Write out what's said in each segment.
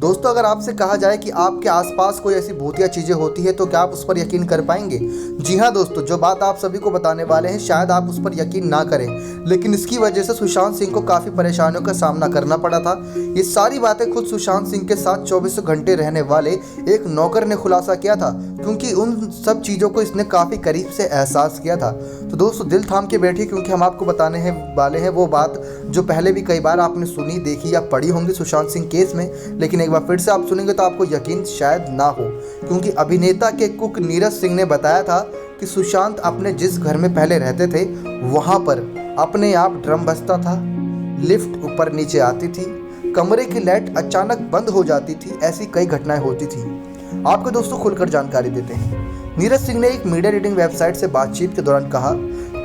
दोस्तों, अगर आपसे कहा जाए कि आपके आसपास कोई ऐसी भूतिया चीज़ें होती है तो क्या आप उस पर यकीन कर पाएंगे? जी हाँ दोस्तों, जो बात आप सभी को बताने वाले हैं शायद आप उस पर यकीन ना करें, लेकिन इसकी वजह से सुशांत सिंह को काफ़ी परेशानियों का सामना करना पड़ा था। ये सारी बातें खुद सुशांत सिंह के साथ 24 घंटे रहने वाले एक नौकर ने खुलासा किया था, क्योंकि उन सब चीज़ों को इसने काफ़ी करीब से एहसास किया था। तो दोस्तों, दिल थाम के बैठिए, क्योंकि हम आपको बताने वाले हैं वो बात जो पहले भी कई बार आपने सुनी, देखी या पढ़ी होंगी सुशांत सिंह केस में, लेकिन एक बार फिर से आप सुनेंगे तो आपको यकीन शायद ना हो। क्योंकि अभिनेता के कुक नीरज सिंह ने बताया था कि सुशांत अपने जिस घर में पहले रहते थे वहाँ पर अपने आप ड्रम बजता था, लिफ्ट ऊपर नीचे आती थी, कमरे की लाइट अचानक बंद हो जाती थी, ऐसी कई घटनाएं होती थी। आपको दोस्तों खुलकर जानकारी देते हैं। नीरज सिंह ने एक मीडिया रीडिंग वेबसाइट से बातचीत के दौरान कहा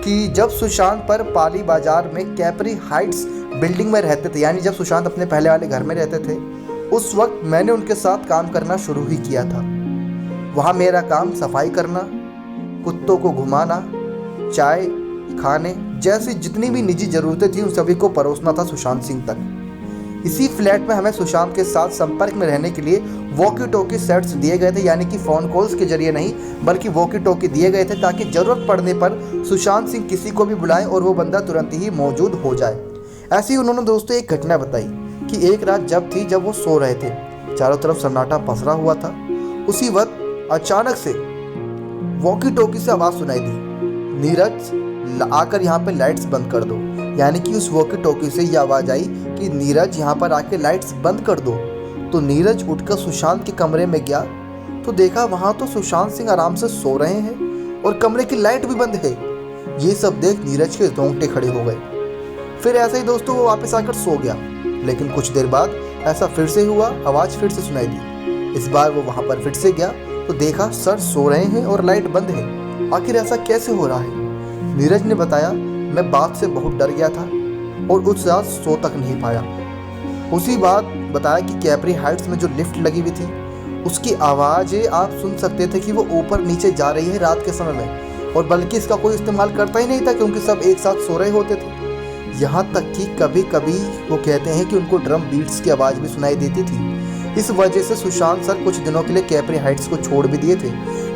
कि जब सुशांत पर पाली बाजार में कैपरी हाइट्स बिल्डिंग में रहते थे, यानी जब सुशांत अपने पहले वाले घर में रहते थे, उस वक्त मैंने उनके साथ काम करना शुरू ही किया था। वहाँ मेरा काम सफाई करना, कुत्तों को घुमाना, चाय खाने जैसी जितनी भी निजी ज़रूरतें थी उन सभी को परोसना था सुशांत सिंह तक। इसी फ्लैट में हमें सुशांत के साथ संपर्क में रहने के लिए वॉकी टॉकी सेट्स दिए गए थे, यानी कि फ़ोन कॉल्स के जरिए नहीं बल्कि वॉकी टॉकी दिए गए थे, ताकि ज़रूरत पड़ने पर सुशांत सिंह किसी को भी बुलाएं और वो बंदा तुरंत ही मौजूद हो जाए। ऐसे ही उन्होंने दोस्तों एक घटना बताई कि एक रात जब वो सो रहे थे, चारों तरफ सन्नाटा पसरा हुआ था। उसी वक्त अचानक से वॉकी टॉकी से आवाज़ सुनाई दी, नीरज आकर यहाँ पे लाइट्स बंद कर दो। यानी कि उस वॉकी टॉकी से ये आवाज़ आई कि नीरज यहाँ पर आके लाइट्स बंद कर दो। तो नीरज उठकर सुशांत के कमरे में गया तो देखा वहाँ तो सुशांत सिंह आराम से सो रहे हैं और कमरे की लाइट भी बंद है। ये सब देख नीरज के रोंगटे खड़े हो गए। फिर ऐसे ही दोस्तों वो वापस आकर सो गया, लेकिन कुछ देर बाद ऐसा फिर से हुआ, आवाज़ फिर से सुनाई दी। इस बार वो वहाँ पर फिर से गया तो देखा सर सो रहे हैं और लाइट बंद है। आखिर ऐसा कैसे हो रहा है? नीरज ने बताया, मैं बात से बहुत डर गया था और उस रात सो तक नहीं पाया। उसी बात बताया कि कैपरी हाइट्स में जो लिफ्ट लगी हुई थी उसकी आवाज़ें आप सुन सकते थे कि वो ऊपर नीचे जा रही है रात के समय में, और बल्कि इसका कोई इस्तेमाल करता ही नहीं था क्योंकि सब एक साथ सो रहे होते थे। यहाँ तक कि कभी कभी वो कहते हैं कि उनको ड्रम बीट्स की आवाज़ भी सुनाई देती थी। इस वजह से सुशांत सर कुछ दिनों के लिए कैपरी हाइट्स को छोड़ भी दिए थे।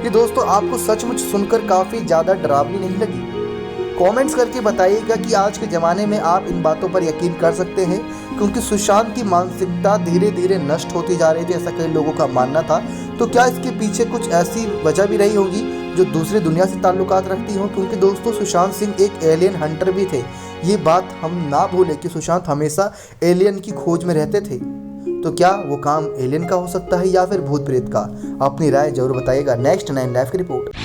ये दोस्तों आपको सचमुच सुनकर काफ़ी ज़्यादा डरावनी नहीं लगी? कमेंट्स करके बताइएगा कि आज के ज़माने में आप इन बातों पर यकीन कर सकते हैं, क्योंकि सुशांत की मानसिकता धीरे धीरे नष्ट होती जा रही थी, ऐसा कई लोगों का मानना था। तो क्या इसके पीछे कुछ ऐसी वजह भी रही होगी जो दूसरी दुनिया से ताल्लुकात रखती हो? क्योंकि दोस्तों सुशांत सिंह एक एलियन हंटर भी थे। ये बात हम ना भूलें कि सुशांत हमेशा एलियन की खोज में रहते थे। तो क्या वो काम एलियन का हो सकता है या फिर भूत प्रेत का? अपनी राय जरूर बताइएगा। नेक्स्ट 9 लाइव की रिपोर्ट।